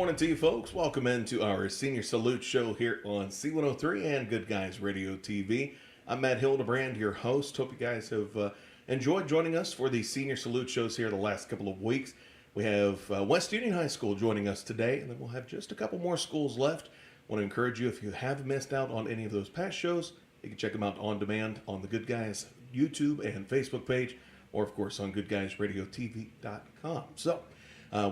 morning to you folks. Welcome into our Senior Salute show here on C103 and Good Guys Radio TV. I'm Matt Hildebrand, your host. Hope you guys have enjoyed joining us for the Senior Salute shows here the last couple of weeks. We have West Union High School joining us today, and then we'll have just a couple more schools left. I want to encourage you, if you have missed out on any of those past shows, you can check them out on demand on the Good Guys YouTube and Facebook page, or of course on goodguysradiotv.com. So,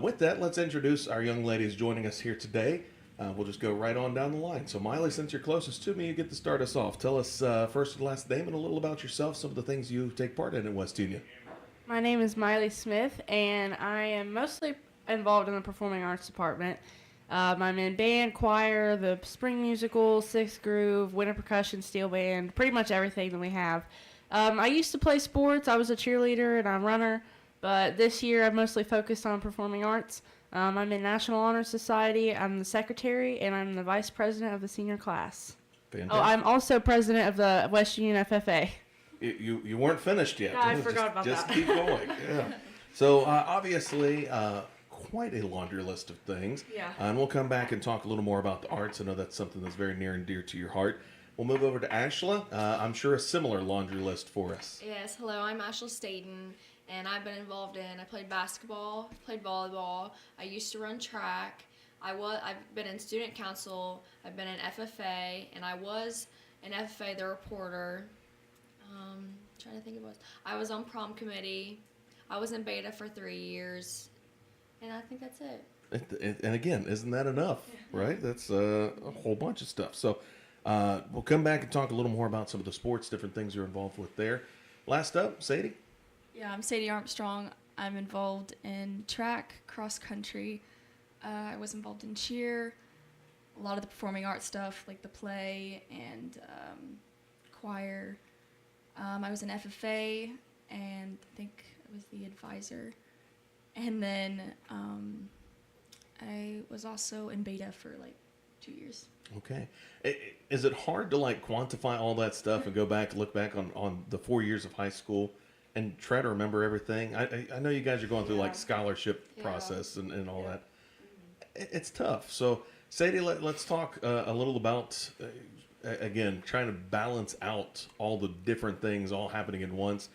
with that, let's introduce our young ladies joining us here today. We'll just go right on down the line. So, Miley, since you're closest to me, you get to start us off. Tell us first and last name and a little about yourself, some of the things you take part in West Union. My name is Miley Smith, and I am mostly involved in the performing arts department. I'm in band, choir, the spring musical, sixth groove, winter percussion, steel band, pretty much everything that we have. I used to play sports. I was a cheerleader and a runner. But this year, I've mostly focused on performing arts. I'm in National Honor Society. I'm the secretary, and I'm the vice president of the senior class. Fantastic. Oh, I'm also president of the West Union FFA. You weren't finished yet. No, I forgot about that. Just keep going. Yeah. So, obviously, quite a laundry list of things. Yeah. And we'll come back and talk a little more about the arts. I know that's something that's very near and dear to your heart. We'll move over to Ashla. I'm sure a similar laundry list for us. Yes, hello, I'm Ashla Staten, and I've been involved I played basketball, played volleyball, I used to run track, I've been in student council, I've been in FFA, and I was in FFA the reporter. Trying to think of what I was on prom committee, I was in beta for 3 years, and I think that's it. And again, isn't that enough, right? That's a whole bunch of stuff. So we'll come back and talk a little more about some of the sports, different things you're involved with there. Last up, Sadie. Yeah, I'm Sadie Armstrong. I'm involved in track, cross country. I was involved in cheer, a lot of the performing arts stuff like the play and choir. I was in FFA, and I think I was the advisor. And then I was also in beta for like 2 years. Okay. Is it hard to quantify all that stuff and look back on the 4 years of high school and try to remember everything? I know you guys are going through scholarship process and all that. It's tough. So Sadie, let's talk a little about, again, trying to balance out all the different things all happening at once.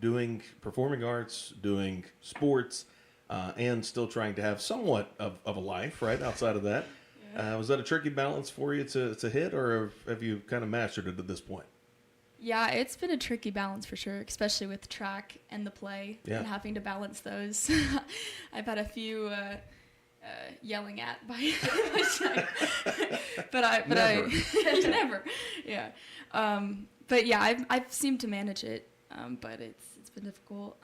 Doing performing arts, doing sports, and still trying to have somewhat of a life, right, outside of that. Was that a tricky balance for you to hit, or have you kind of mastered it at this point? Yeah, it's been a tricky balance for sure, especially with track and the play and having to balance those. I've had a few yelling at by but I never. Yeah. But yeah, I've seemed to manage it, but it's been difficult.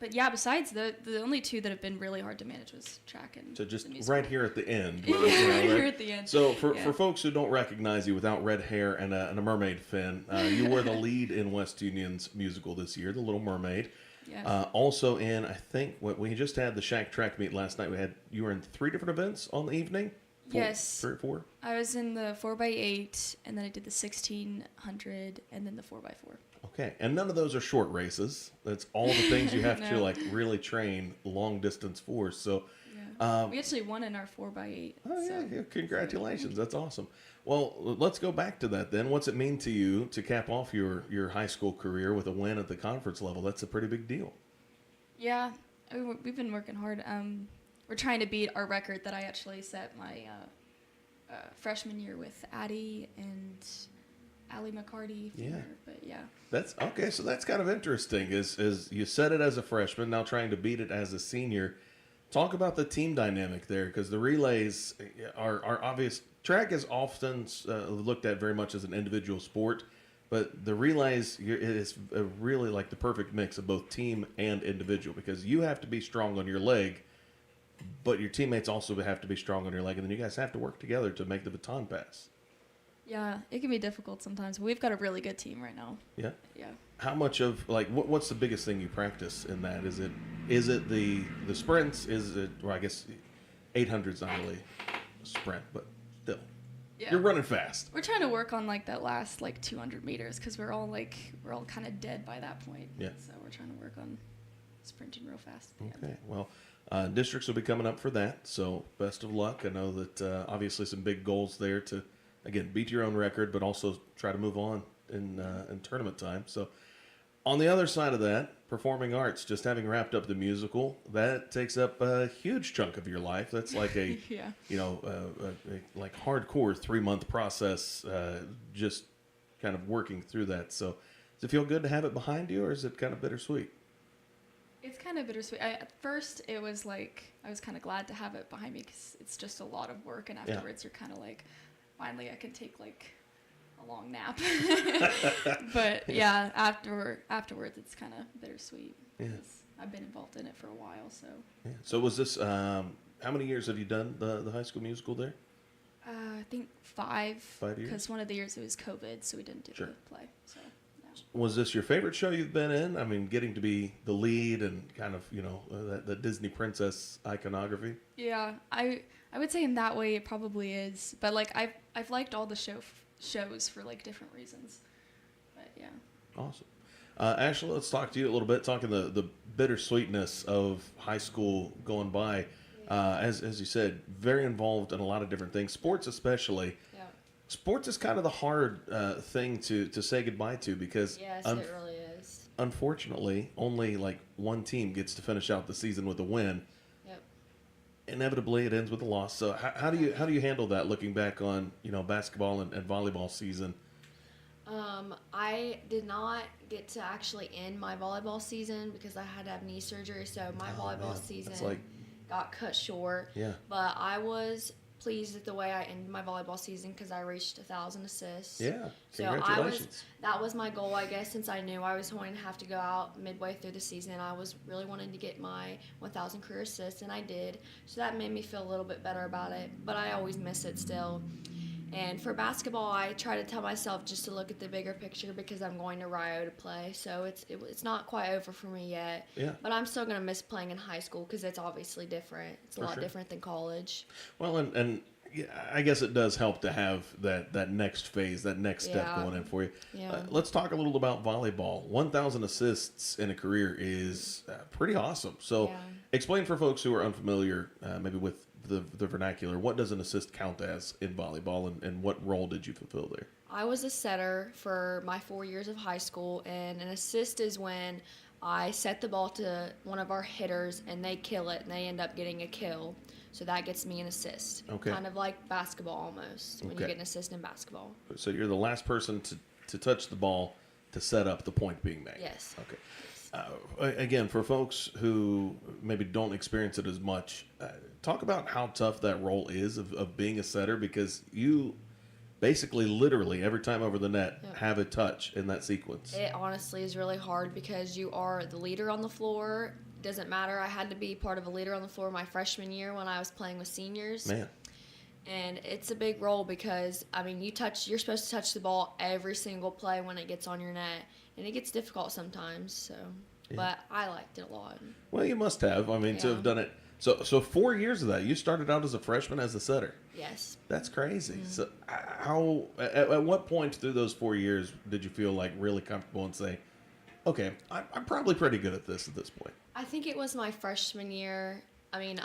But yeah, besides the only two that have been really hard to manage was track and so just right here at the end. Right here at the end. So for folks who don't recognize you without red hair and a mermaid fin, you were the lead in West Union's musical this year, The Little Mermaid. Yes. Also in, I think, we just had the Shack track meet last night. You were in 3 different events on the evening? Yes. 3 or 4? I was in the 4x8, and then I did the 1600, and then the 4x4. Okay, and none of those are short races. That's all the things you have to really train long distance for. So, we actually won in our 4x8. Oh yeah, congratulations! That's awesome. Well, let's go back to that then. What's it mean to you to cap off your high school career with a win at the conference level? That's a pretty big deal. Yeah, we've been working hard. We're trying to beat our record that I actually set my freshman year with Addie and Allie McCarty. But yeah. That's okay. So that's kind of interesting. Is you set it as a freshman, now trying to beat it as a senior. Talk about the team dynamic there, because the relays are obvious. Track is often looked at very much as an individual sport, but the relays is really like the perfect mix of both team and individual, because you have to be strong on your leg, but your teammates also have to be strong on your leg, and then you guys have to work together to make the baton pass. Yeah, it can be difficult sometimes. We've got a really good team right now. Yeah. Yeah. How much of what's the biggest thing you practice in that? Is it the sprints? Is it, or I guess 800's not really a sprint, but still. Yeah. You're running fast. We're trying to work on that last 200 meters, because we're all kind of dead by that point. Yeah. So we're trying to work on sprinting real fast. at the end. Okay, well, districts will be coming up for that, so best of luck. I know that obviously some big goals there to, again, beat your own record, but also try to move on in tournament time. So, on the other side of that, performing arts, just having wrapped up the musical, that takes up a huge chunk of your life. That's like a, Yeah. like hardcore 3-month process, just kind of working through that. So, does it feel good to have it behind you, or is it kind of bittersweet? It's kind of bittersweet. At first, it was like I was kind of glad to have it behind me because it's just a lot of work, and afterwards, you're kind of like, finally, I can take like a long nap. But yeah, afterwards, it's kind of bittersweet. Yeah. 'Cause I've been involved in it for a while, so. Yeah. So, was this? How many years have you done the High School Musical there? I think 5. 5 years? Because one of the years it was COVID, so we didn't do Sure. the play. So. No. Was this your favorite show you've been in? I mean, getting to be the lead and kind of, that Disney princess iconography. Yeah, I would say in that way it probably is, but like I've liked all the shows for like different reasons. But yeah. Awesome. Ashley, let's talk to you a little bit, talking the bittersweetness of high school going by. As you said, very involved in a lot of different things, sports especially. Yeah. Sports is kind of the hard thing to say goodbye to because Yes, it really is. unfortunately, only like one team gets to finish out the season with a win. Yep. Inevitably, it ends with a loss. So how do you handle that, looking back on basketball and volleyball season? I did not get to actually end my volleyball season because I had to have knee surgery, so my volleyball man. season That's like- got cut short. Yeah. But I was pleased with the way I ended my volleyball season because I reached 1,000 assists. Yeah. So Congratulations. that was my goal, I guess, since I knew I was going to have to go out midway through the season. I was really wanting to get my 1,000 career assists, and I did. So that made me feel a little bit better about it, but I always miss it still. And for basketball, I try to tell myself just to look at the bigger picture because I'm going to Rio to play. So it's not quite over for me yet. Yeah. But I'm still going to miss playing in high school because it's obviously different. It's a For lot sure. different than college. Well, and yeah, I guess it does help to have that next phase, that next step Yeah. going in for you. Yeah. Let's talk a little about volleyball. 1,000 assists in a career is pretty awesome. So Yeah. explain for folks who are unfamiliar, maybe with the vernacular, what does an assist count as in volleyball, and what role did you fulfill there? I was a setter for my 4 years of high school, and an assist is when I set the ball to one of our hitters and they kill it and they end up getting a kill. So that gets me an assist. Okay. Kind of like basketball almost, when you Okay. get an assist in basketball. So you're the last person to touch the ball to set up the point being made. Yes. Okay. Again, for folks who maybe don't experience it as much, talk about how tough that role is of being a setter, because you basically literally every time over the net Yep. have a touch in that sequence. It honestly is really hard because you are the leader on the floor. Doesn't matter. I had to be part of a leader on the floor my freshman year when I was playing with seniors. Man, And it's a big role because, I mean, you're supposed to touch the ball every single play when it gets on your net. And it gets difficult sometimes, so. Yeah. But I liked it a lot. well, you must have. I mean, to Yeah. have done it. So 4 years of that, you started out as a freshman as a setter. Yes. That's crazy. Mm-hmm. So how at what point through those 4 years did you feel like really comfortable and say, okay, I'm probably pretty good at this point? I think it was my freshman year. I mean,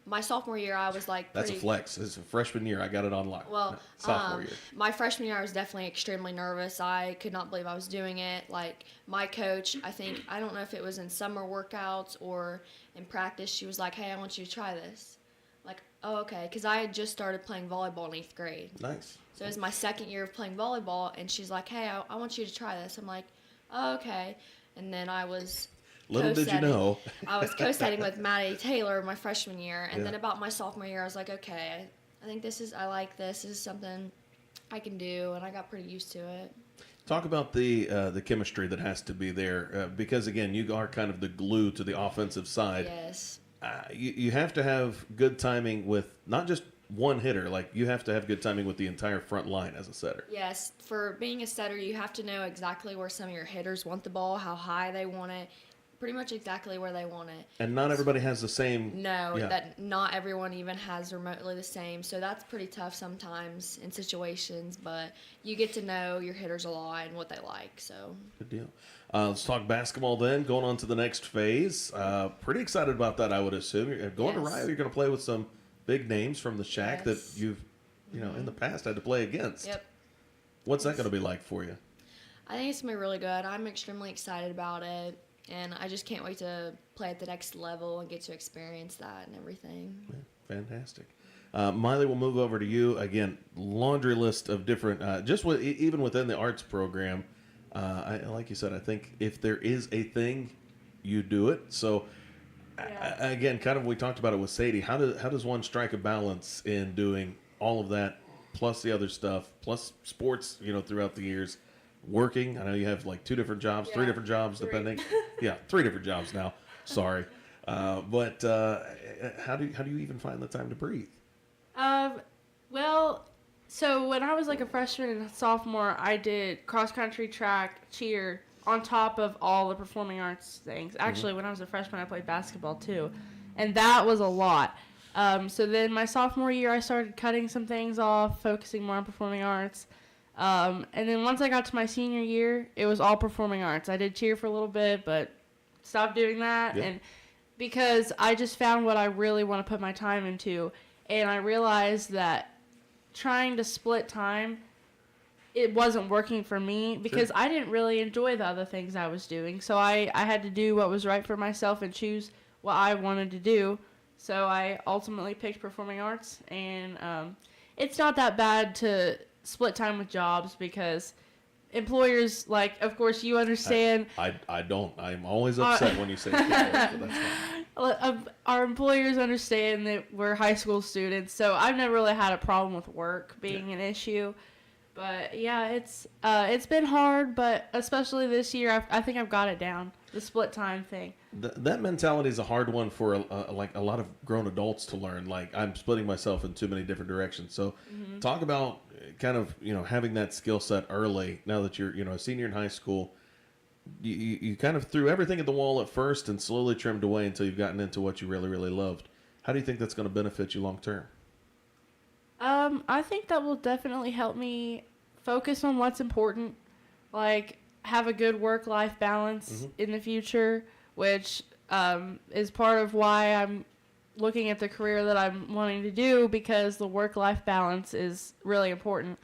my sophomore year, I was like That's pretty. a flex. It's a freshman year. I got it on lock. Well, No, sophomore year. my freshman year, I was definitely extremely nervous. I could not believe I was doing it. Like, my coach, I don't know if it was in summer workouts or in practice, she was like, hey, I want you to try this. Like, oh, okay. Because I had just started playing volleyball in 8th grade. Nice. So it was my second year of playing volleyball, and she's like, hey, I want you to try this. I'm like, oh, okay. And then I was Little did you co-setting. know. I was co-setting with Maddie Taylor my freshman year, and Yeah. then about my sophomore year, I was like, okay, I think I like this. This is something I can do, and I got pretty used to it. Talk about the chemistry that has to be there, because again, you are kind of the glue to the offensive side. Yes. You have to have good timing with not just one hitter. Like, you have to have good timing with the entire front line as a setter. Yes. For being a setter, you have to know exactly where some of your hitters want the ball, how high they want it. pretty much exactly where they want it. And not everybody has the same. No, Yeah. that not everyone even has remotely the same. So that's pretty tough sometimes in situations, but you get to know your hitters a lot and what they like. So Good deal. Let's talk basketball then. Going on to the next phase. Pretty excited about that, I would assume. You're going to Yes. Rio, you're going to play with some big names from the Shack that Yes. you've, in the past had to play against. Yep. What's that going to be like for you? I think it's going to be really good. I'm extremely excited about it, and I just can't wait to play at the next level and get to experience that and everything. Yeah, fantastic. Miley, we'll move over to you. Again, laundry list of different, even within the arts program, like you said, I think if there is a thing, you do it. So, Yeah. again, kind of we talked about it with Sadie. How does one strike a balance in doing all of that, plus the other stuff, plus sports, throughout the years, working? I know you have like 2 different jobs, 3 Yeah, different jobs, 3. depending. Yeah, 3 different jobs now. Sorry. But how do you even find the time to breathe? Well, so when I was like a freshman and sophomore, I did cross country, track, cheer on top of all the performing arts things. Actually, when I was a freshman, I played basketball too, and that was a lot. So then my sophomore year, I started cutting some things off, focusing more on performing arts. And then once I got to my senior year, it was all performing arts. I did cheer for a little bit, but stopped doing that. Yeah. And because I just found what I really want to put my time into. And I realized that trying to split time, it wasn't working for me because I didn't really enjoy the other things I was doing. So I had to do what was right for myself and choose what I wanted to do. So I ultimately picked performing arts. And it's not that bad to split time with jobs because employers, like, of course, you understand. I don't. I'm always upset when you say people, but that's fine. Our employers understand that we're high school students, so I've never really had a problem with work being an issue. But yeah, it's been hard, but especially this year, I think I've got it down. The split time thing. That mentality is a hard one for like a lot of grown adults to learn. Like, I'm splitting myself in too many different directions. So talk about kind of, having that skill set early. Now that you're, a senior in high school, you kind of threw everything at the wall at first and slowly trimmed away until you've gotten into what you really, really loved. How do you think that's going to benefit you long term? I think that will definitely help me focus on what's important, like have a good work-life balance in the future, which is part of why I'm looking at the career that I'm wanting to do, because the work-life balance is really important.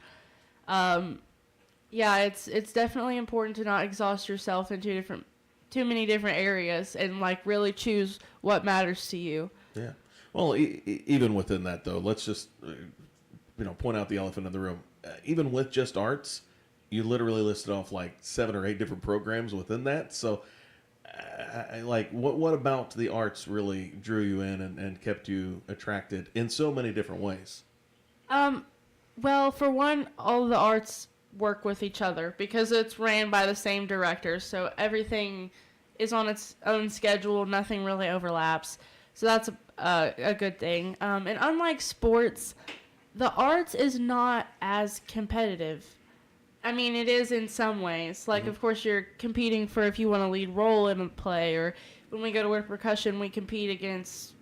Yeah, it's definitely important to not exhaust yourself in too many different areas, and like really choose what matters to you. Yeah. Well, even within that though, let's just point out the elephant in the room. Even with just arts, you literally listed off like 7 or 8 different programs within that. So, what about the arts really drew you in and kept you attracted in so many different ways? Well, for one, all of the arts work with each other because it's ran by the same director, so everything is on its own schedule. Nothing really overlaps, so that's a good thing. And unlike sports, the arts is not as competitive. I mean, it is in some ways. Like, of course, you're competing for if you want to lead role in a play, or when we go to winter percussion, we compete against,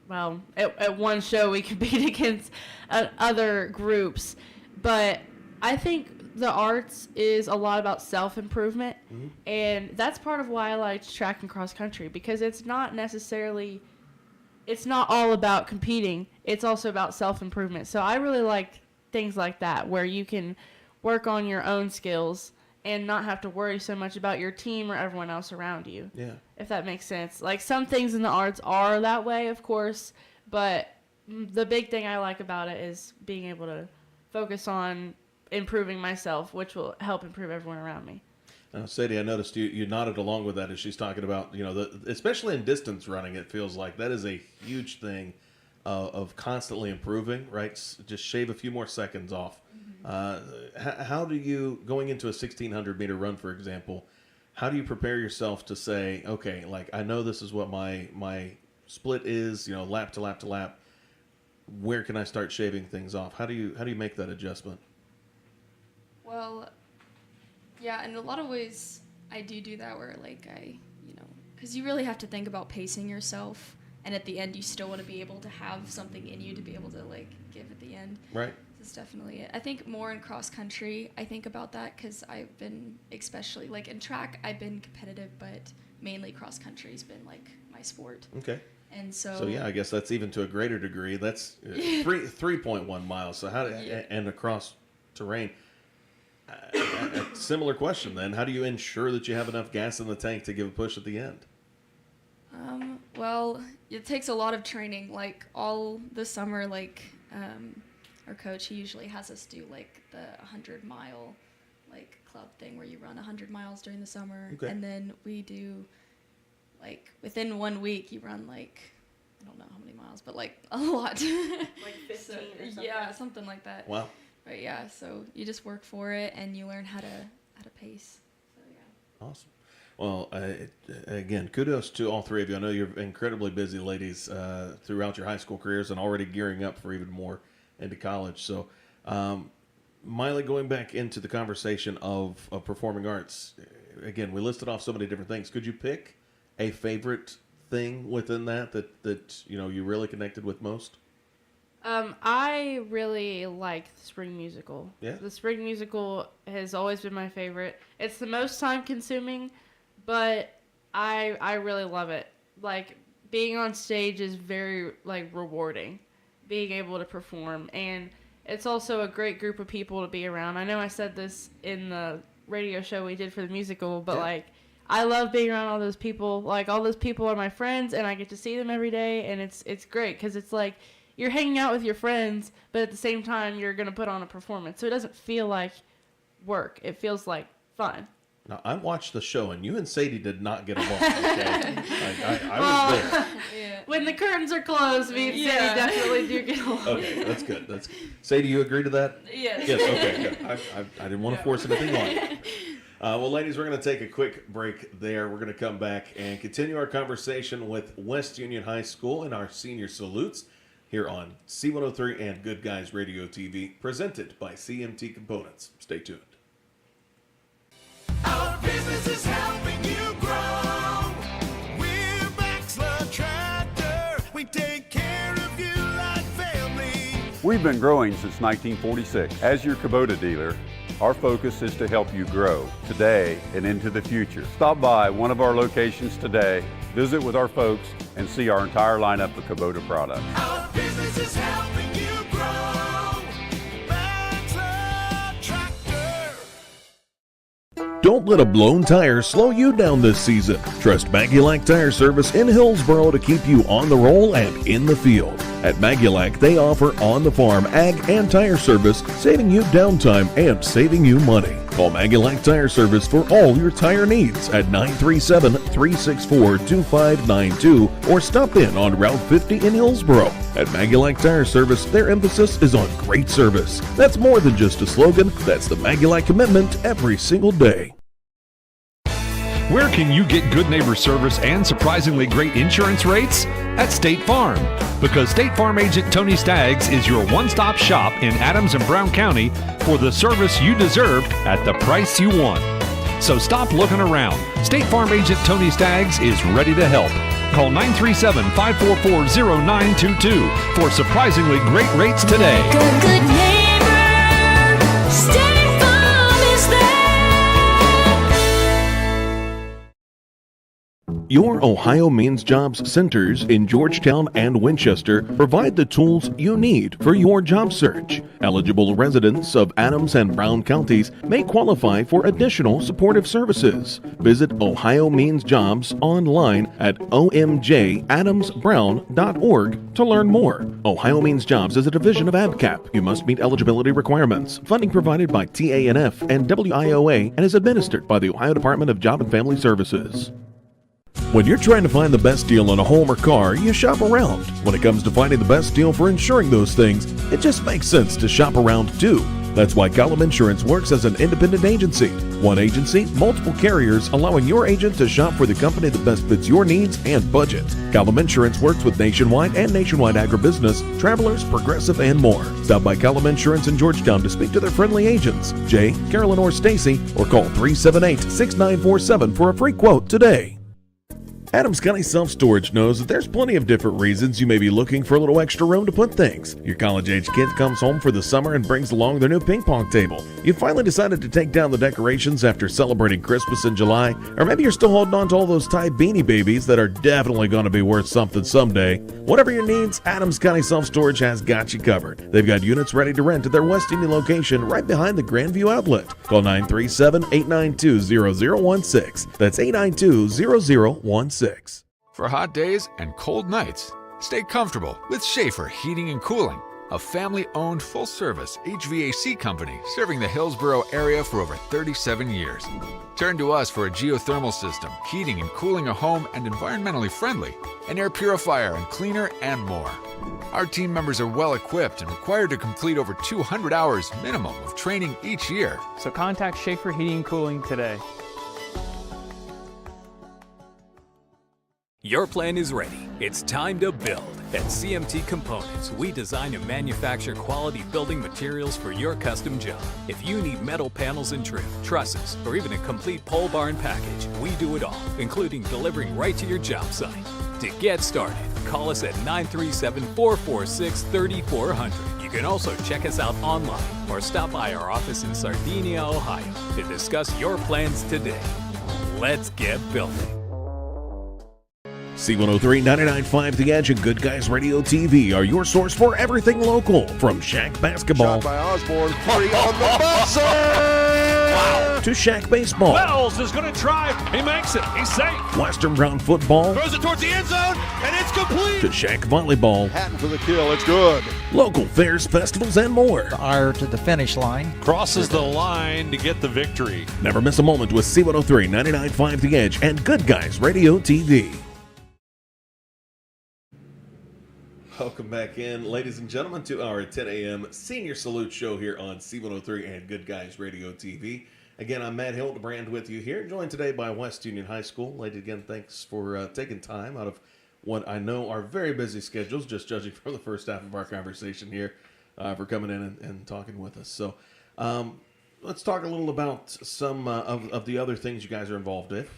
well, at one show we compete against other groups. But I think the arts is a lot about self-improvement, and that's part of why I liked track and cross country, because it's not all about competing. It's also about self-improvement. So I really like things like that, where you can work on your own skills and not have to worry so much about your team or everyone else around you. Yeah. If that makes sense. Like, some things in the arts are that way, of course, but the big thing I like about it is being able to focus on improving myself, which will help improve everyone around me. Sadie, I noticed you nodded along with that as she's talking about, especially in distance running, it feels like that is a huge thing of constantly improving, right? Just shave a few more seconds off. How do you, going into a 1,600 meter run, for example, how do you prepare yourself to say, okay, like, I know this is what my split is, lap to lap to lap. Where can I start shaving things off? How do you make that adjustment? Well, yeah, in a lot of ways, I do that where, like, I, because you really have to think about pacing yourself, and at the end you still want to be able to have something in you to be able to like give at the end. Right. That's definitely it. I think more in cross country, I think about that because I've been, especially like in track, I've been competitive, but mainly cross country's been like my sport. Okay. And so. So yeah, I guess that's even to a greater degree. That's 3.1 miles. So and across terrain. A similar question then. How do you ensure that you have enough gas in the tank to give a push at the end? Well, it takes a lot of training. Like all the summer, like our coach, he usually has us do like the 100-mile like club thing where you run 100 miles during the summer. Okay. And then we do like within 1 week you run like, I don't know how many miles, but like a lot. Like 15 or something. Yeah, something like that. Wow. But yeah, so you just work for it and you learn how to pace. So yeah. Awesome. Well, again, kudos to all three of you. I know you're incredibly busy, ladies, throughout your high school careers and already gearing up for even more into college. So, Miley, going back into the conversation of performing arts, again, we listed off so many different things. Could you pick a favorite thing within that you really connected with most? I really like the spring musical. Yeah. The spring musical has always been my favorite. It's the most time consuming, but I really love it. Like being on stage is very like rewarding, being able to perform, and it's also a great group of people to be around. I know I said this in the radio show we did for the musical, but like I love being around all those people. Like all those people are my friends, and I get to see them every day, and it's great because it's like you're hanging out with your friends, but at the same time you're gonna put on a performance, so it doesn't feel like work. It feels like fun. Now, I watched the show, and you and Sadie did not get along, okay? I was there. Yeah. When the curtains are closed, me and Sadie definitely do get along. Okay, that's good. That's good. Sadie, you agree to that? Yes. Yes, okay, good. I didn't want to force anything on you. Well, ladies, we're going to take a quick break there. We're going to come back and continue our conversation with West Union High School and our senior salutes here on C103 and Good Guys Radio TV, presented by CMT Components. Stay tuned. Our business is helping you grow. We're Baxler Tractor. We take care of you like family. We've been growing since 1946. As your Kubota dealer, our focus is to help you grow today and into the future. Stop by one of our locations today, visit with our folks, and see our entire lineup of Kubota products. Our business is helping you grow. Baxler Tractor. Don't let a blown tire slow you down this season. Trust Magulac Tire Service in Hillsboro to keep you on the roll and in the field. At Magulac, they offer on-the-farm ag and tire service, saving you downtime and saving you money. Call Magulac Tire Service for all your tire needs at 937-364-2592 or stop in on Route 50 in Hillsboro. At Magulac Tire Service, their emphasis is on great service. That's more than just a slogan. That's the Magulac commitment every single day. Where can you get good neighbor service and surprisingly great insurance rates? At State Farm. Because State Farm agent Tony Staggs is your one-stop shop in Adams and Brown County for the service you deserve at the price you want. So stop looking around. State Farm agent Tony Staggs is ready to help. Call 937-544-0922 for surprisingly great rates today. Good neighbor, State Farm is there. Your Ohio Means Jobs centers in Georgetown and Winchester provide the tools you need for your job search. Eligible residents of Adams and Brown counties may qualify for additional supportive services. Visit Ohio Means Jobs online at omjadamsbrown.org to learn more. Ohio Means Jobs is a division of ABCAP. You must meet eligibility requirements. Funding provided by TANF and WIOA and is administered by the Ohio Department of Job and Family Services. When you're trying to find the best deal on a home or car, you shop around. When it comes to finding the best deal for insuring those things, it just makes sense to shop around too. That's why Column Insurance works as an independent agency. One agency, multiple carriers, allowing your agent to shop for the company that best fits your needs and budget. Column Insurance works with Nationwide and Nationwide Agribusiness, Travelers, Progressive, and more. Stop by Column Insurance in Georgetown to speak to their friendly agents, Jay, Carolyn, or Stacy, or call 378-6947 for a free quote today. Adams County Self Storage knows that there's plenty of different reasons you may be looking for a little extra room to put things. Your college-age kid comes home for the summer and brings along their new ping pong table. You finally decided to take down the decorations after celebrating Christmas in July, or maybe you're still holding on to all those Tide Beanie Babies that are definitely going to be worth something someday. Whatever your needs, Adams County Self Storage has got you covered. They've got units ready to rent at their West Union location right behind the Grandview Outlet. Call 937-892-0016. That's 892-0016. For hot days and cold nights, stay comfortable with Schaefer Heating and Cooling, a family-owned full-service HVAC company serving the Hillsborough area for over 37 years. Turn to us for a geothermal system, heating and cooling a home and environmentally friendly, an air purifier and cleaner, and more. Our team members are well equipped and required to complete over 200 hours minimum of training each year. So contact Schaefer Heating and Cooling today. Your plan is ready. It's time to build. At CMT Components, we design and manufacture quality building materials for your custom job. If you need metal panels and trim, trusses, or even a complete pole barn package, we do it all, including delivering right to your job site. To get started, call us at 937-446-3400. You can also check us out online or stop by our office in Sardinia, Ohio to discuss your plans today. Let's get building. C103 99.5 The Edge and Good Guys Radio TV are your source for everything local. From Shack basketball Shot by Osborne, 3 on the buzzer! Wow! to Shack baseball, Wells is going to try. He makes it. He's safe. Western Brown football, Throws it towards the end zone, and it's complete! to Shack volleyball, Hatton for the kill, it's good. local fairs, festivals, and more. Ire to the finish line. Crosses the line to get the victory. Never miss a moment with C103 99.5 The Edge and Good Guys Radio TV. Welcome back in, ladies and gentlemen, to our 10 a.m. Senior Salute Show here on C103 and Good Guys Radio TV. Again, I'm Matt Hildebrand with you here, joined today by West Union High School. Ladies, again, thanks for taking time out of what I know are very busy schedules, just judging from the first half of our conversation here, for coming in and talking with us. So let's talk a little about some of the other things you guys are involved with.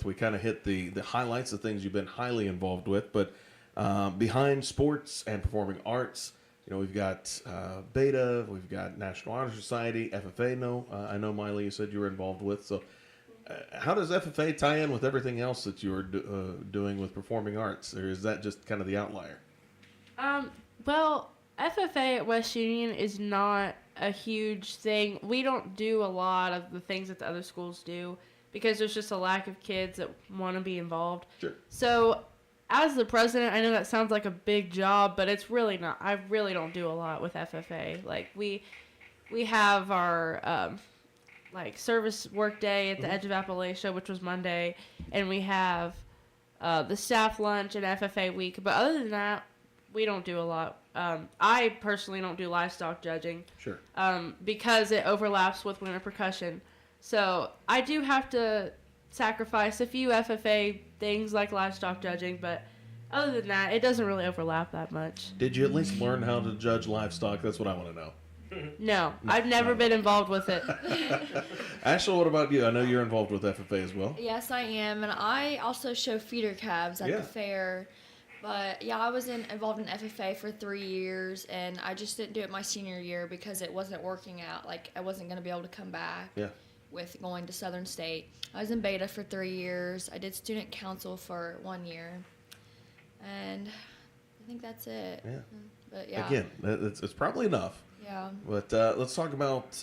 We kind of hit the highlights, the things you've been highly involved with, but behind sports and performing arts, you know, we've got Beta, we've got National Honor Society, FFA. I know, Miley, you said you were involved with. So how does FFA tie in with everything else that you're doing with performing arts, or is that just kind of the outlier? Well, FFA at West Union is not a huge thing. We don't do a lot of the things that the other schools do because there's just a lack of kids that want to be involved. Sure. So as the president, I know that sounds like a big job, but it's really not. I really don't do a lot with FFA. Like we have our service work day at the Edge of Appalachia, which was Monday, and we have the staff lunch and FFA week. But other than that, we don't do a lot. I personally don't do livestock judging. Sure. Because it overlaps with winter percussion. So I do have to sacrifice a few FFA things like livestock judging, but other than that, it doesn't really overlap that much. Did you at least learn how to judge livestock? That's what I want to know. No, I've never been involved with it. Ashley, what about you? I know you're involved with FFA as well. Yes, I am, and I also show feeder calves at Yeah. the fair. But yeah, I was involved in FFA for 3 years, and I just didn't do it my senior year because it wasn't working out. Like, I wasn't going to be able to come back with going to Southern State. I was in Beta for 3 years. I did student council for 1 year, and I think that's it. Yeah. But yeah. Again, it's probably enough. Yeah. But let's talk about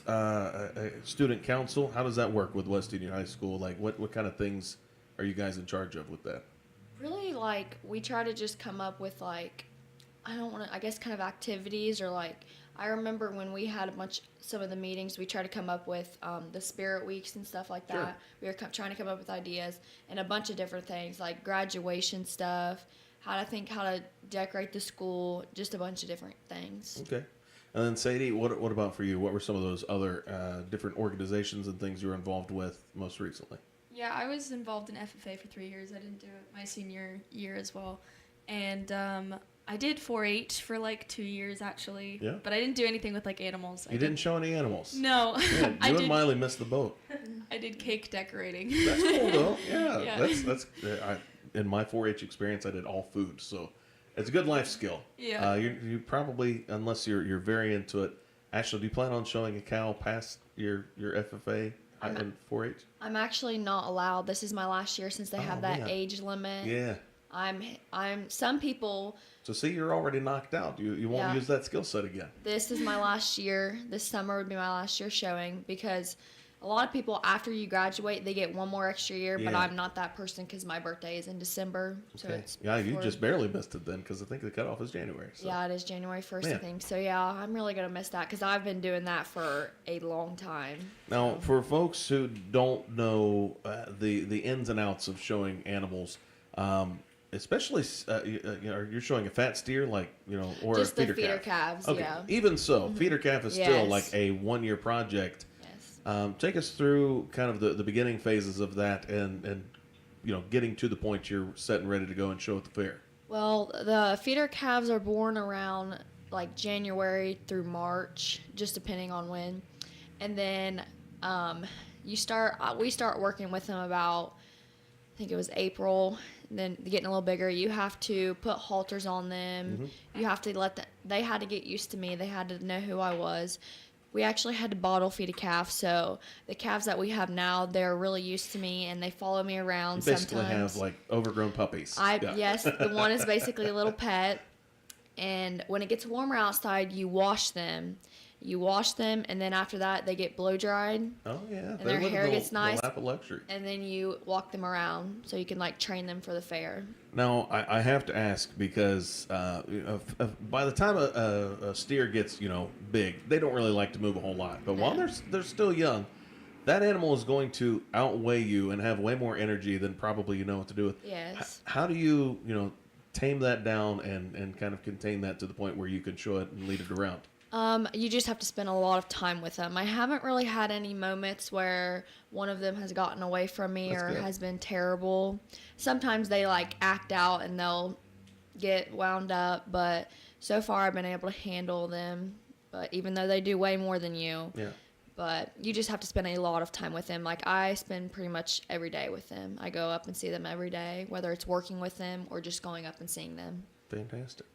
student council. How does that work with West Union High School? Like, what kind of things are you guys in charge of with that? Really, like, we try to just come up with, like, I guess kind of activities, or like, I remember when we had some of the meetings, we tried to come up with the spirit weeks and stuff like that. Sure. We were trying to come up with ideas and a bunch of different things, like graduation stuff, how to decorate the school, just a bunch of different things. Okay. And then Sadie, what about for you? What were some of those other different organizations and things you were involved with most recently? Yeah, I was involved in FFA for 3 years. I didn't do it my senior year as well. And I did 4-H for like 2 years, actually. Yeah. But I didn't do anything with like animals. You didn't show any animals? No. Yeah, you and Miley missed the boat. I did cake decorating. That's cool, though. Yeah. Yeah. That's in my 4-H experience, I did all food, so it's a good life skill. Yeah. You probably, unless you're very into it. Ashley, do you plan on showing a cow past your FFA in 4-H? I'm actually not allowed. This is my last year since they have that man. age limit. Yeah. I'm some people. So see, you're already knocked out. You won't Yeah. use that skill set again. This is my last year. This summer would be my last year showing, because a lot of people after you graduate they get one more extra year, but Yeah. I'm not that person because my birthday is in December. So Okay. it's Yeah, you before- just barely missed it then, because I think the cutoff is January. So. Yeah, it is January 1st, I Man. think. So yeah, I'm really gonna miss that because I've been doing that for a long time. Now, for folks who don't know the ins and outs of showing animals, especially you're showing a fat steer, like or Just a the feeder feeder calf. calves, Okay. yeah. Even so, feeder calf is still Yes. like a 1-year project. Yes. Take us through kind of the beginning phases of that, and getting to the point you're set and ready to go and show at the fair. Well, the feeder calves are born around like January through March, just depending on when. And then we start working with them about, I think it was April. And then getting a little bigger, you have to put halters on them. You have to they had to get used to me. They had to know who I was. We actually had to bottle feed a calf, so the calves that we have now, they're really used to me, and they follow me around You basically sometimes. have like overgrown puppies. Yeah. Yes, the one is basically a little pet. And when it gets warmer outside, you wash them. And then after that, they get blow dried. Oh yeah. And their hair gets nice. The lap of luxury. And then you walk them around so you can like train them for the fair. Now, I have to ask because by the time a steer gets big, they don't really like to move a whole lot. But while they're still young, that animal is going to outweigh you and have way more energy than probably you know what to do with. Yes. How do you tame that down and kind of contain that to the point where you can show it and lead it around? You just have to spend a lot of time with them. I haven't really had any moments where one of them has gotten away from me That's or good. has been terrible. Sometimes they like act out and they'll get wound up, but so far I've been able to handle them. But even though they do way more than you, Yeah. but you just have to spend a lot of time with them. Like I spend pretty much every day with them. I go up and see them every day, whether it's working with them or just going up and seeing them. Fantastic.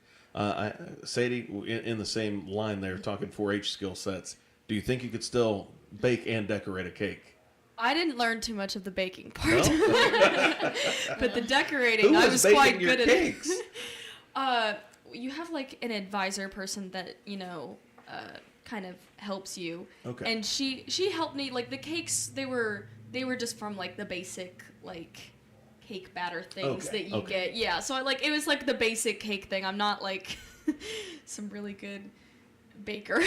Sadie, in the same line there, talking 4-H skill sets, do you think you could still bake and decorate a cake? I didn't learn too much of the baking part, No? but the decorating Who I was was baking quite your good cakes? at it. You have like an advisor person that kind of helps you. Okay. And she helped me. Like the cakes, they were just from like the basic like cake batter things Okay, that you okay. get. Yeah. So it was like the basic cake thing. I'm not like some really good baker.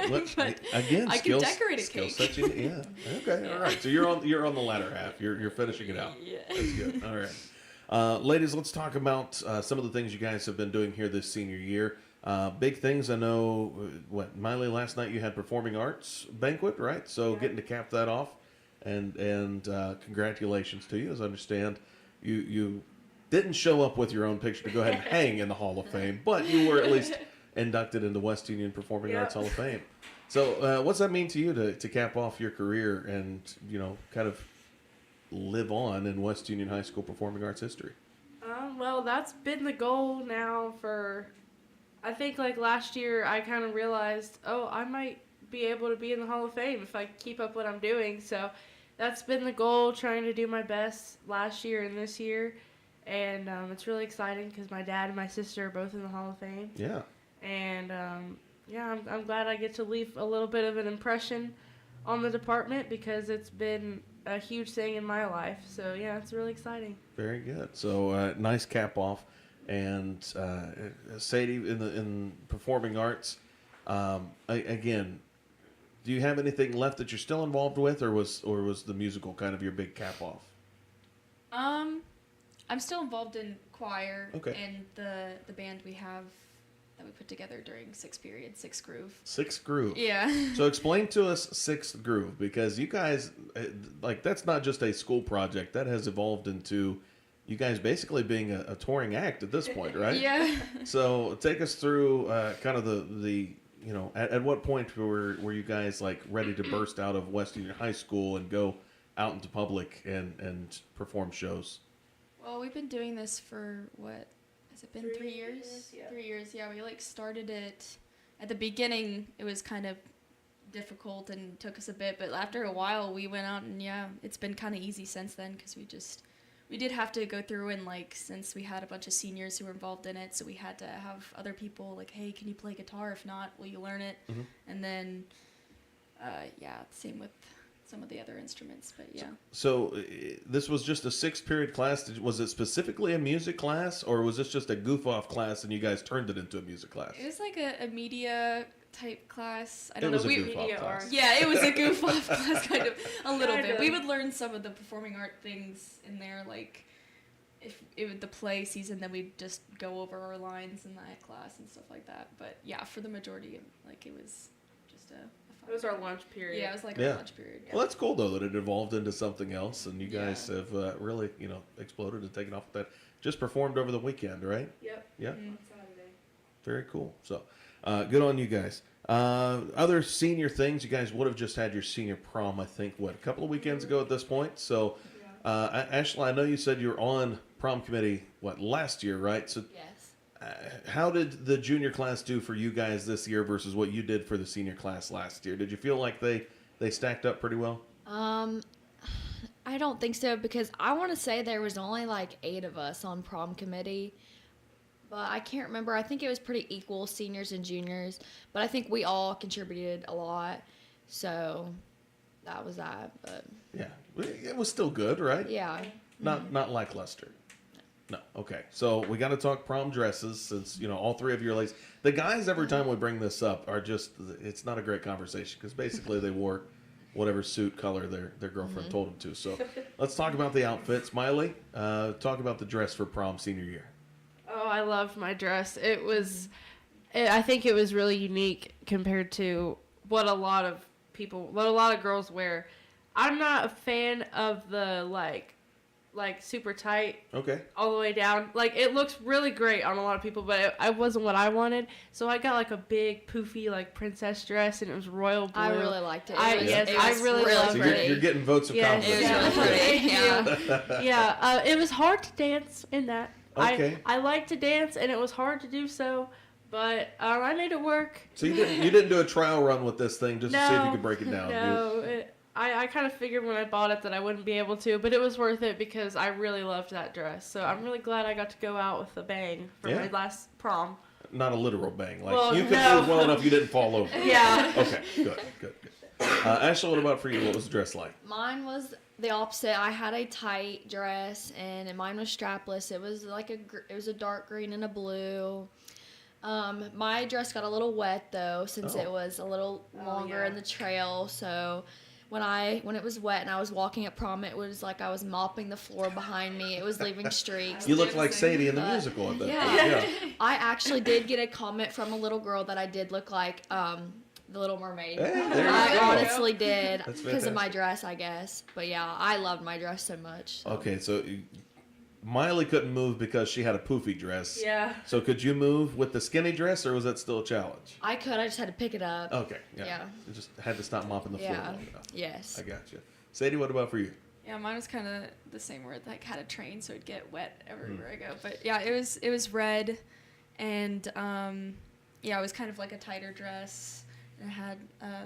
Look, But again, I can decorate a skill cake. sets yeah. Okay. All right. So you're on the latter half. You're finishing it out. Yeah. That's good. All right. Ladies, let's talk about some of the things you guys have been doing here this senior year. Big things. I know. Miley? Last night you had performing arts banquet, right? So getting to cap that off, and congratulations to you. As I understand, you didn't show up with your own picture to go ahead and hang in the Hall of Fame, but you were at least inducted into West Union Performing Arts Hall of Fame. So, what's that mean to you to cap off your career and kind of live on in West Union High School performing arts history? Well, that's been the goal now for, I think like last year I kind of realized, I might be able to be in the Hall of Fame if I keep up what I'm doing. So that's been the goal, trying to do my best last year and this year. And it's really exciting because my dad and my sister are both in the Hall of Fame. Yeah. And I'm glad I get to leave a little bit of an impression on the department because it's been a huge thing in my life. So yeah, it's really exciting. Very good. So nice cap off, and Sadie in performing arts. Again, do you have anything left that you're still involved with, or was the musical kind of your big cap off? I'm still involved in choir Okay. and the band we have that we put together during sixth period, Sixth Groove. Sixth Groove. Yeah. So explain to us Sixth Groove, because you guys, that's not just a school project. That has evolved into you guys basically being a touring act at this point, right? Yeah. So take us through kind of the at what point were you guys like ready to burst out of West Union High School and go out into public and perform shows? Well, we've been doing this for what? Has it been 3 years? Yeah. 3 years, yeah. We like started it at the beginning. It was kind of difficult and took us a bit, but after a while we went out and yeah, it's been kind of easy since then because we did have to go through and like since we had a bunch of seniors who were involved in it, so we had to have other people like, hey, can you play guitar? If not, will you learn it? Mhm. And then yeah, same with some of the other instruments, but yeah. So this was just a 6-period class. Was it specifically a music class, or was this just a goof-off class and you guys turned it into a music class? It was like a media type class. I It don't was know. a We goof-off media class. art. Yeah, it was a goof off class, kind of a little Kind bit. of. We would learn some of the performing art things in there, like if it was the play season, then we'd just go over our lines in that class and stuff like that. But yeah, for the majority, like it was just a fun It was our time. lunch period. Yeah, it was like Yeah. our lunch period. Well, that's cool though that it evolved into something else, and you guys Yeah. have really, exploded and taken off with that. Just performed over the weekend, right? Yep. Yeah. On Saturday. Very cool. So, good on you guys. Other senior things, you guys would have just had your senior prom, I think, a couple of weekends ago at this point. So, Ashley, I know you said you were on prom committee, last year, right? So, Yes. how did the junior class do for you guys this year versus what you did for the senior class last year? Did you feel like they stacked up pretty well? I don't think so because I want to say there was only like 8 of us on prom committee. But I can't remember. I think it was pretty equal, seniors and juniors. But I think we all contributed a lot. So that was that. But Yeah, it was still good, right? yeah. Not lackluster. No. Okay. So we got to talk prom dresses since all 3 of you are ladies. The guys, every time we bring this up, are it's not a great conversation because basically they wore whatever suit color their girlfriend told them to. So let's talk about the outfits. Miley, talk about the dress for prom senior year. Oh, I loved my dress. I think it was really unique compared to what a lot of girls wear. I'm not a fan of the like super tight Okay. all the way down. Like it looks really great on a lot of people, but it wasn't what I wanted. So I got like a big poofy like princess dress, and it was royal blue. I really liked it. I really loved So it. you're getting votes of Yes, confidence. It was really pretty. Thank you. Yeah, it was hard to dance in that. Okay. I like to dance, and it was hard to do so, but I made it work. So you didn't do a trial run with this thing just to see if you could break it down. No, I kind of figured when I bought it that I wouldn't be able to, but it was worth it because I really loved that dress. So I'm really glad I got to go out with a bang for my last prom. Not a literal bang. Like Well, you could no. move well enough you didn't fall over. Yeah. Okay. Good. Ashley, what about for you? What was the dress like? Mine was the opposite. I had a tight dress, and mine was strapless. It was like it was a dark green and a blue. My dress got a little wet though, since it was a little longer in the trail. So when it was wet and I was walking at prom, it was like I was mopping the floor behind me. It was leaving streaks. You look like Sadie in the musical at that Yeah. point. I actually did get a comment from a little girl that I did look like the Little Mermaid. Hey, there you I go. honestly did That's because of my fantastic. dress, I guess. But yeah, I loved my dress so much. So. Okay, so Miley couldn't move because she had a poofy dress. Yeah. So could you move with the skinny dress, or was that still a challenge? I could. I just had to pick it up. Okay. Yeah. Yeah. You just had to stop mopping the floor Yeah. long enough. Yes. I got you. Sadie, what about for you? Yeah, mine was kind of the same where it like had a train, so it'd get wet everywhere I go. But yeah, it was red, and yeah, it was kind of like a tighter dress. And it had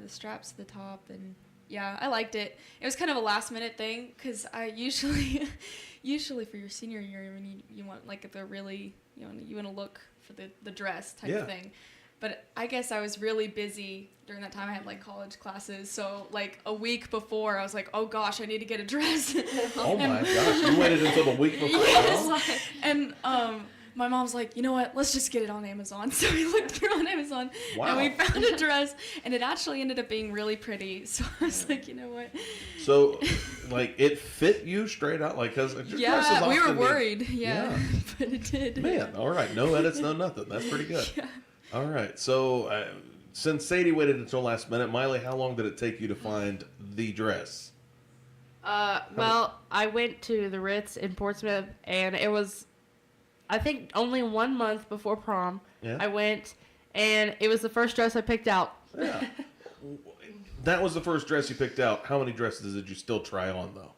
the straps at the top, and yeah, I liked it. It was kind of a last minute thing because I usually for your senior year, when you want like the really you want to look for the dress type of thing. But I guess I was really busy during that time. I had like college classes, so like a week before, I was like, "Oh gosh, I need to get a dress." Oh my gosh, you waited until the week before. Yes, and my mom's like, "You know what? Let's just get it on Amazon." So we looked through on Amazon, and we found a dress, and it actually ended up being really pretty. So I was like, "You know what?" So, like, it fit you straight out, like, because Yeah, we were worried. Yeah, but it did. Man, all right, no edits, no nothing. That's pretty good. Yeah. All right, so since Sadie waited until last minute, Miley, how long did it take you to find the dress? Well, I went to the Ritz in Portsmouth, and it was, I think, only 1 month before prom. Yeah. I went, and it was the first dress I picked out. Yeah. That was the first dress you picked out. How many dresses did you still try on, though?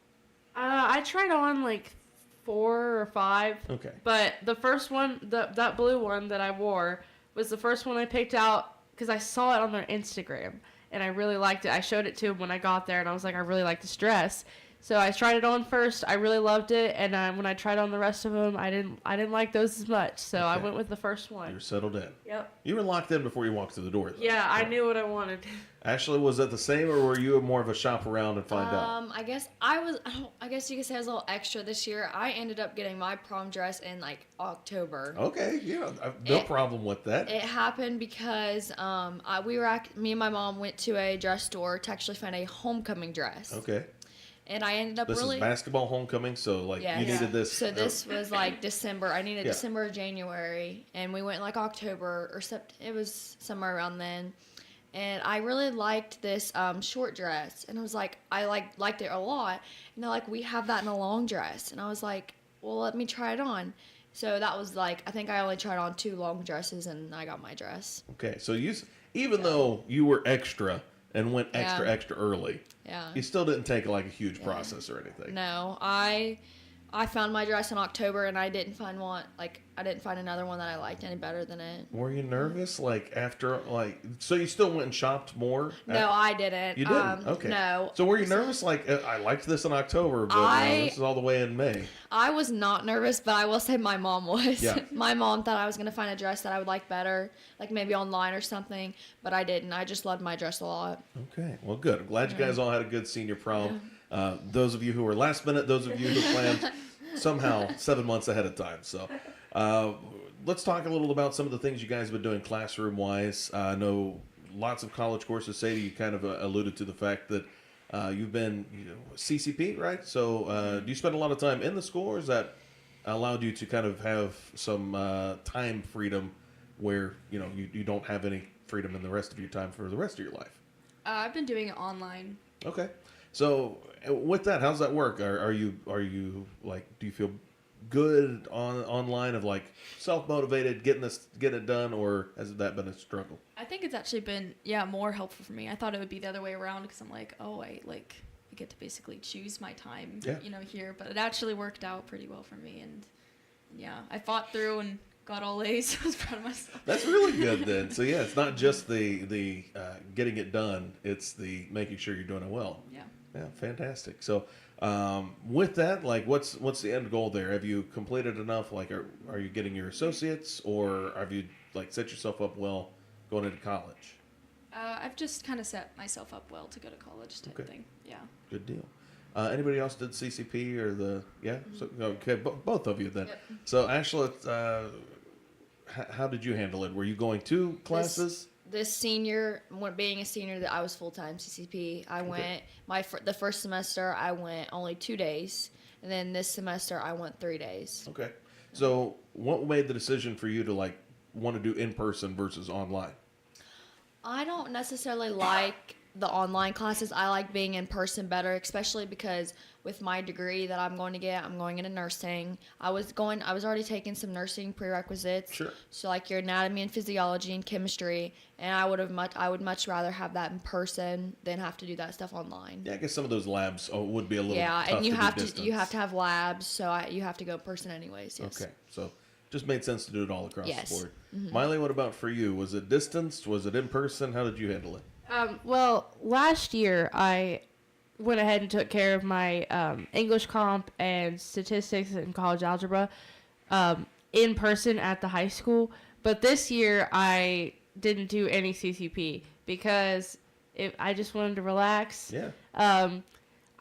I tried on like 4 or 5. Okay. But the first one, that blue one that I wore, was the first one I picked out because I saw it on their Instagram and I really liked it. I showed it to him when I got there and I was like, I really like this dress. So I tried it on first. I really loved it, and when I tried on the rest of them, I didn't like those as much. So I went with the first one. You're settled in. Yep. You were locked in before you walked through the door, though. Yeah, I knew what I wanted. Ashley, was that the same, or were you more of a shop around and find out? I guess I guess you could say I was a little extra this year. I ended up getting my prom dress in like October. Okay, yeah, no problem with that. It happened because me and my mom went to a dress store to actually find a homecoming dress. Okay. And I ended up This is basketball homecoming, so like you needed this. So this was like December. I needed December or January, and we went like October or it was somewhere around then. And I really liked this short dress, and I was like, I liked it a lot. And they're like, we have that in a long dress, and I was like, well, let me try it on. So that was like, I think I only tried on 2 long dresses, and I got my dress. Okay, so even though you were extra and went extra early, you still didn't take like a huge process or anything. No, I found my dress in October, and I didn't find another one that I liked any better than it. Were you nervous so you still went and shopped more? No, I didn't. You didn't? Okay. No. So were you nervous? Like, I liked this in October, but this is all the way in May. I was not nervous, but I will say my mom was. Yeah. My mom thought I was going to find a dress that I would like better, like maybe online or something, but I didn't. I just loved my dress a lot. Okay. Well, good. I'm glad you guys all had a good senior prom. Those of you who were last minute, those of you who planned somehow 7 months ahead of time. So let's talk a little about some of the things you guys have been doing classroom-wise. I know lots of college courses. Sadie, you kind of alluded to the fact that you've been CCP, right? So do you spend a lot of time in the school, or has that allowed you to kind of have some time freedom where you don't have any freedom in the rest of your time for the rest of your life? I've been doing it online. Okay. So with that, how's that work? Are you like, do you feel good online of like self-motivated, getting it done, or has that been a struggle? I think it's actually been more helpful for me. I thought it would be the other way around because I'm like, I get to basically choose my time, here, but it actually worked out pretty well for me, and I fought through and got all A's. I was proud of myself. That's really good then. So it's not just the getting it done, it's the making sure you're doing it well. Yeah, fantastic. So with that, like, what's the end goal there? Have you completed enough? Like, are you getting your associates, or have you like set yourself up well going into college? I've just kind of set myself up well to go to college type thing. Yeah. Good deal. Anybody else did CCP or the So, okay, both of you then. Yep. So Ashley, how did you handle it? Were you going to classes? This being a senior, that I was full-time CCP. I went the first semester I went only 2 days, and then this semester I went 3 days. Okay. So what made the decision for you to like want to do in person versus online? I don't necessarily like the online classes. I like being in person better, especially because with my degree that I'm going to get, I'm going into nursing. I was already taking some nursing prerequisites. Sure. So like your anatomy and physiology and chemistry, and I would much rather have that in person than have to do that stuff online. Yeah, I guess some of those labs would be a little tough and you have distance. you have to have labs, so you have to go in person anyways. Yes. Okay, so just made sense to do it all across the board. Mm-hmm. Miley, what about for you? Was it distanced? Was it in person? How did you handle it? Well, last year I went ahead and took care of my English comp and statistics and college algebra in person at the high school. But this year I didn't do any CCP because I just wanted to relax. Yeah.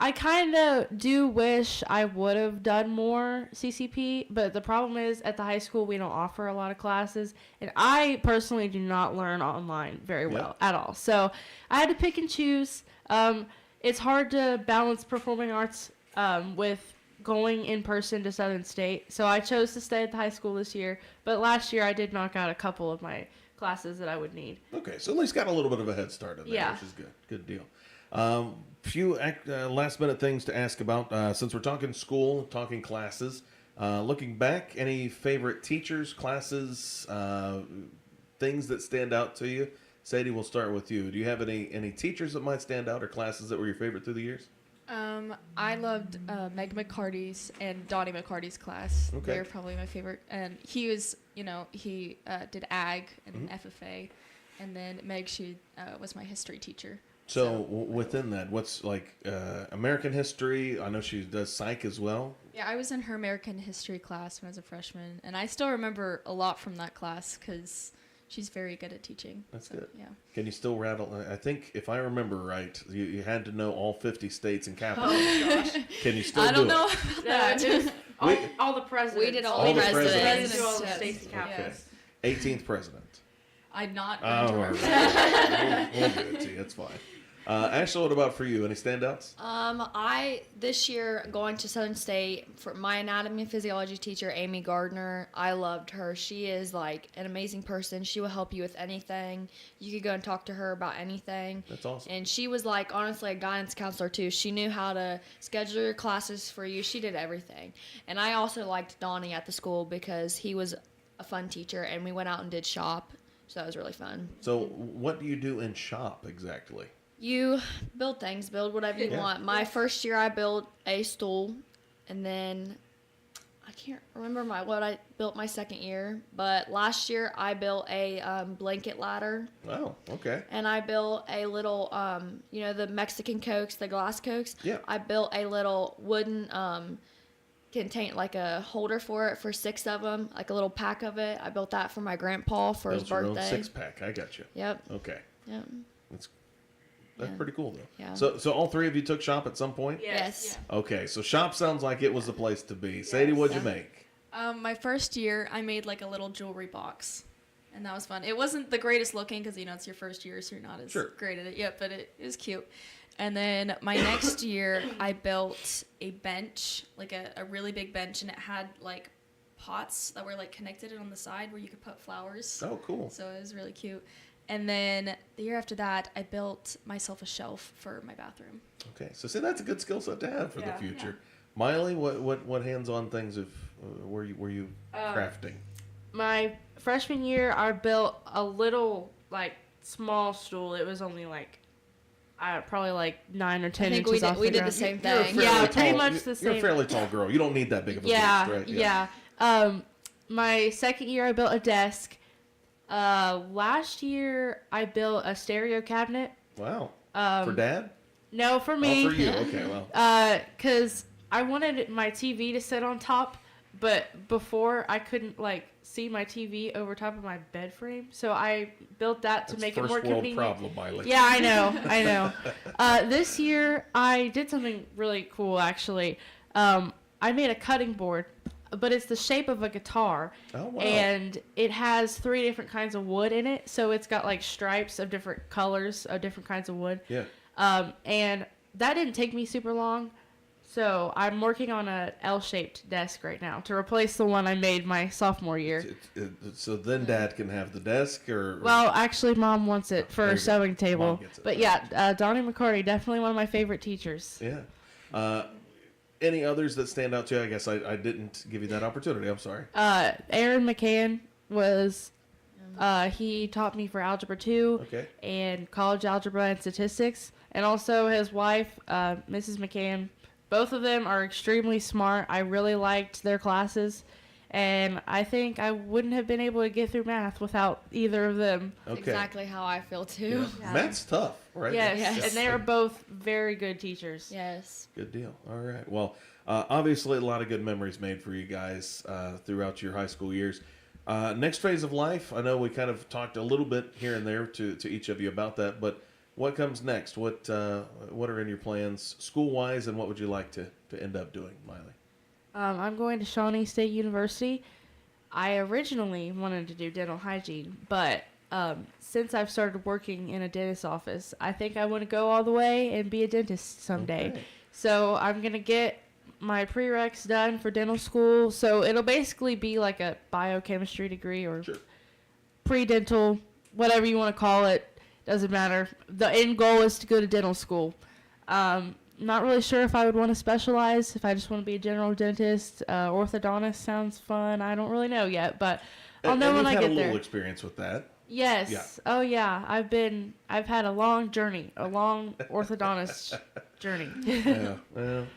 I kind of do wish I would have done more CCP, but the problem is at the high school we don't offer a lot of classes, and I personally do not learn online very well at all. So I had to pick and choose. It's hard to balance performing arts with going in person to Southern State, so I chose to stay at the high school this year, but last year I did knock out a couple of my classes that I would need. Okay, so at least got a little bit of a head start in there, which is good. Good deal. Few last minute things to ask about since we're talking school, talking classes. Looking back, any favorite teachers, classes, things that stand out to you? Sadie, we'll start with you. Do you have any teachers that might stand out or classes that were your favorite through the years? I loved Meg McCarty's and Donnie McCarty's class. Okay. They're probably my favorite. And he was, he did ag and FFA. And then Meg, she was my history teacher. So within that, what's like American history? I know she does psych as well. Yeah, I was in her American history class when I was a freshman. And I still remember a lot from that class because she's very good at teaching. That's good. Yeah. Can you still rattle? I think if I remember right, you had to know all 50 states and capitals. Oh gosh. Can you still I don't do know. it? Yeah, it was all the presidents. We did all the the presidents. do all the Yes. states and capitals. Okay. 18th president. I'm not Oh, going to all remember. right. we'll do it to you. That's fine. Ashley, what about for you? Any standouts? I this year going to Southern State for my anatomy and physiology teacher, Amy Gardner. I loved her. She is like an amazing person. She will help you with anything. You could go and talk to her about anything. That's awesome. And she was like honestly a guidance counselor too. She knew how to schedule your classes for you. She did everything. And I also liked Donnie at the school because he was a fun teacher and we went out and did shop. So that was really fun. So what do you do in shop exactly? You build things, build whatever you want. My first year I built a stool, and then I can't remember what I built my second year, but last year I built a blanket ladder, Oh, okay. and I built a little, the Mexican Cokes, the glass Cokes. Yeah. I built a little wooden contain like a holder for it for 6 of them, like a little pack of it. I built that for my grandpa for his Built your own birthday. 6-pack. I got you. Yep. Okay. Yep. That's Yeah. pretty cool, though. Yeah. So all three of you took shop at some point? Yes. Okay, so shop sounds like it was the place to be. Sadie, what'd you Yeah. make? My first year, I made like a little jewelry box, and that was fun. It wasn't the greatest looking because it's your first year, so you're not as Sure. great at it yet, but it was cute. And then my next year, I built a bench, like a really big bench, and it had like pots that were like connected on the side where you could put flowers. Oh, cool. So it was really cute. And then the year after that, I built myself a shelf for my bathroom. Okay, so see, that's a good skill set to have for the Yeah. future. Miley, what hands-on things were you crafting? My freshman year, I built a little like small stool. It was only like probably like 9 or 10 I think inches we off did, we the did ground. the same You're a thing. fairly Yeah, tall- pretty much you're- the You're same. a fairly tall girl. You don't need that big of a Yeah, boost, right? yeah. My second year, I built a desk. Last year, I built a stereo cabinet. Wow. Um, For Dad? No, for me. Oh, for you. Okay, well. Because I wanted my TV to sit on top, but before I couldn't like see my TV over top of my bed frame, so I built that to That's make it first more world convenient. problem, Miley. Yeah, I know. This year I did something really cool actually. I made a cutting board, but it's the shape of a guitar. Oh, wow. And it has 3 different kinds of wood in it, so it's got like stripes of different colors of different kinds of wood. Yeah. And that didn't take me super long. So I'm working on a L-shaped desk right now to replace the one I made my sophomore year. So then Dad can have the desk, or Well, actually, Mom wants it for There a you go. sewing table. Mom gets it. But yeah, Donnie McCarty, definitely one of my favorite teachers. yeah. Any others that stand out to you? I guess I didn't give you that opportunity. I'm sorry. Aaron McCann was, he taught me for Algebra 2 Okay. and college algebra and statistics. And also his wife, Mrs. McCann. Both of them are extremely smart. I really liked their classes. And I think I wouldn't have been able to get through math without either of them. Okay. Exactly how I feel too. Yeah. Math's tough, right? Yes, Yes. and they are both very good teachers. Yes. Good deal. All right. Well, obviously a lot of good memories made for you guys throughout your high school years. Next phase of life, I know we kind of talked a little bit here and there to each of you about that, but what comes next? What are in your plans school-wise, and what would you like to end up doing, Miley? I'm going to Shawnee State University. I originally wanted to do dental hygiene, but since I've started working in a dentist's office, I think I want to go all the way and be a dentist someday. Okay. So I'm going to get my prereqs done for dental school. So it'll basically be like a biochemistry degree or Sure. pre-dental, whatever you want to call it. Doesn't matter. The end goal is to go to dental school. Not really sure if I would want to specialize, if I just want to be a general dentist. Orthodontist sounds fun. I don't really know yet, but I'll know and when you've I had get a little there. experience with that. Yes. Yeah. Oh yeah. I've had a long journey, a long orthodontist journey. Yeah. Well,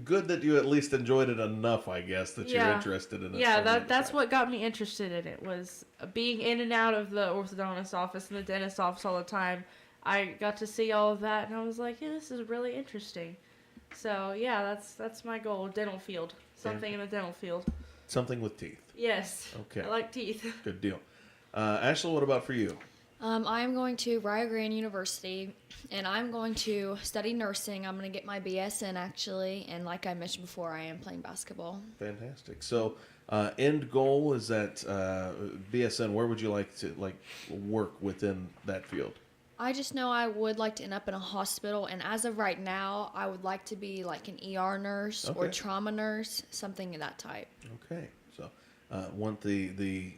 good that you at least enjoyed it enough, I guess, that you're interested in it. Yeah, from the other that's side. what got me interested in it, was being in and out of the orthodontist office and the dentist office all the time. I got to see all of that, and I was like, yeah, this is really interesting. So yeah, that's my goal. Dental field, something in the dental field. Something with teeth. Yes. Okay. I like teeth. Good deal. Ashley, what about for you? I'm going to Rio Grande University, and I'm going to study nursing. I'm going to get my BSN, actually, and like I mentioned before, I am playing basketball. Fantastic. So, end goal is that BSN. Where would you like to work within that field? I just know I would like to end up in a hospital, and as of right now, I would like to be like an ER nurse or Okay. trauma nurse, something of that type. Okay. So, want the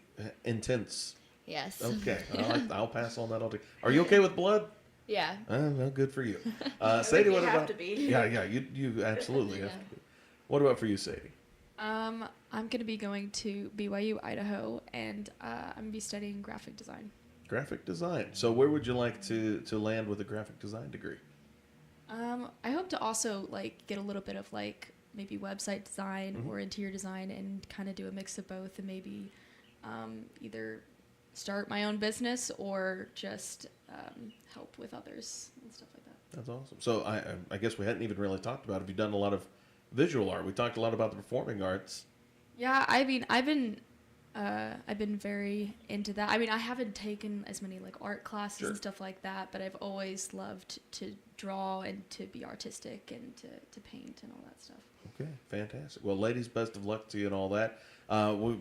intense. Yes. Okay. I'll pass on that. Are you okay with blood? Yeah. Well, good for you. Sadie, what you have about? to be. Yeah. You absolutely have to be. What about for you, Sadie? I'm gonna be going to BYU, Idaho, and I'm gonna be studying graphic design. Graphic design. So, where would you like to land with a graphic design degree? I hope to also like get a little bit of like maybe website design or interior design, and kind of do a mix of both, and maybe either start my own business or just help with others and stuff like that. That's awesome. So I guess we hadn't even really talked about. Have you done a lot of visual art? We talked a lot about the performing arts. Yeah, I mean, I've been very into that. I mean, I haven't taken as many like art classes Sure. and stuff like that, but I've always loved to draw and to be artistic and to paint and all that stuff. Okay, fantastic. Well, ladies, best of luck to you and all that.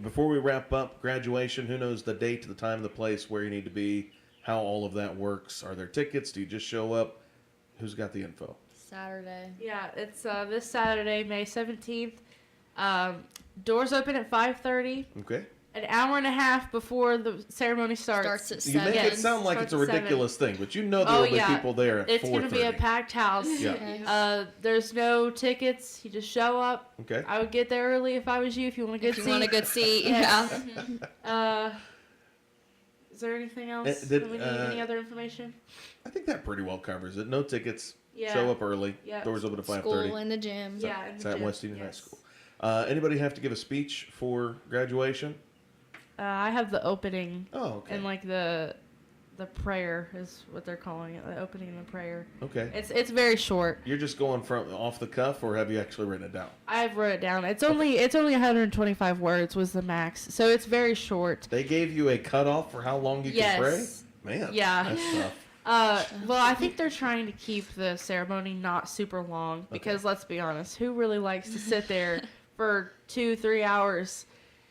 Before we wrap up, graduation, who knows the date, the time, the place, where you need to be, how all of that works. Are there tickets? Do you just show up? Who's got the info? Saturday. Yeah, it's this Saturday, May 17th. Doors open at 5:30. Okay. An hour and a half before the ceremony Starts at You 7. make it sound like Starts it's a at 7. ridiculous thing, but you know there will be people there at 4:30. It's going to be a packed house. Yeah. There's no tickets. You just show up. Okay. I would get there early if I was you, if you want a good If seat. you want a good seat, Yes. yeah. Is there anything else did, that we need? Any other information? I think that pretty well covers it. No tickets. Yeah. Show up early. Yep. Doors open at 5:30. School and the gym. Yeah, in It's the at gym. West Union High Yes. School. Anybody have to give a speech for graduation? I have the opening. Oh, okay. And like the prayer is what they're calling it. The opening and the prayer. Okay. It's very short. You're just going from off the cuff, or have you actually written it down? I've wrote it down. It's only 125 words was the max, so it's very short. They gave you a cutoff for how long you can pray? Yes. Man, Yeah. that's tough. Well, I think they're trying to keep the ceremony not super long because let's be honest, who really likes to sit there for 2-3 hours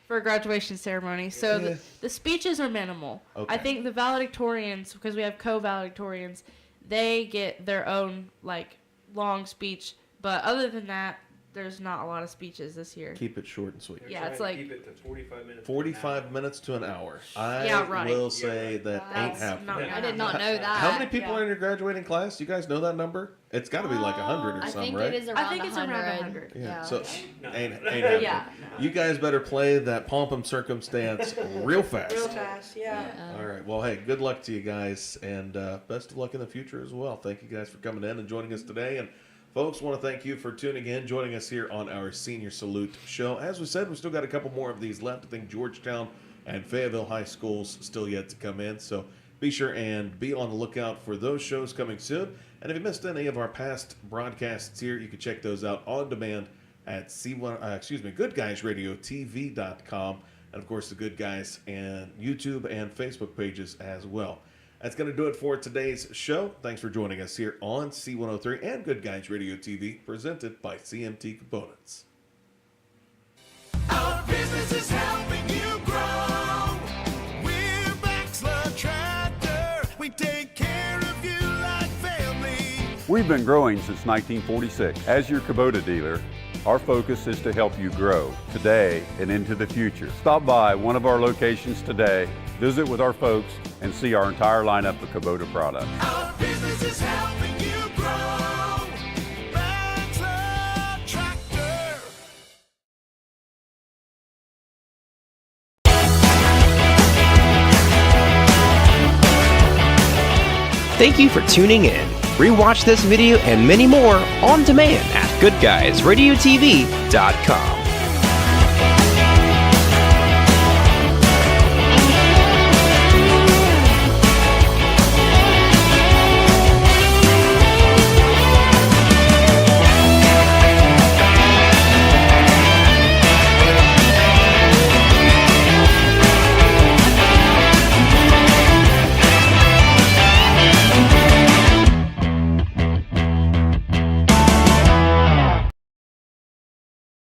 for a graduation ceremony? So Yeah. the speeches are minimal. Okay. I think the valedictorians, because we have co-valedictorians, they get their own like long speech. But other than that, there's not a lot of speeches this year. Keep it short and sweet. Yeah, it's like keep it to 45 minutes. 45 minutes to an hour. I Yeah, right. will say that ain't That's happening. not I did not know that. How many people Yeah. are in your graduating class? You guys know that number? It's got to be like 100 or I something, think right? it is around I think it's 100. around 100. Yeah. Yeah. So No. ain't happening. Yeah. You guys better play that pomp and circumstance real fast. Real fast, yeah. All right. Well, hey, good luck to you guys, and best of luck in the future as well. Thank you guys for coming in and joining us today. And folks, want to thank you for tuning in, joining us here on our Senior Salute show. As we said, we still got a couple more of these left. I think Georgetown and Fayetteville High Schools still yet to come in. So be sure and be on the lookout for those shows coming soon. And if you missed any of our past broadcasts here, you can check those out on demand at goodguysradiotv.com. And of course, the Good Guys and YouTube and Facebook pages as well. That's going to do it for today's show. Thanks for joining us here on C103 and Good Guys Radio TV, presented by CMT Components. Our business is helping you grow. We're Baxler Tractor. We take care of you like family. We've been growing since 1946. As your Kubota dealer, our focus is to help you grow today and into the future. Stop by one of our locations today, visit with our folks, and see our entire lineup of Kubota products. Our business is helping you grow. Baxler Tractor. Thank you for tuning in. Rewatch this video and many more on demand at goodguysradiotv.com.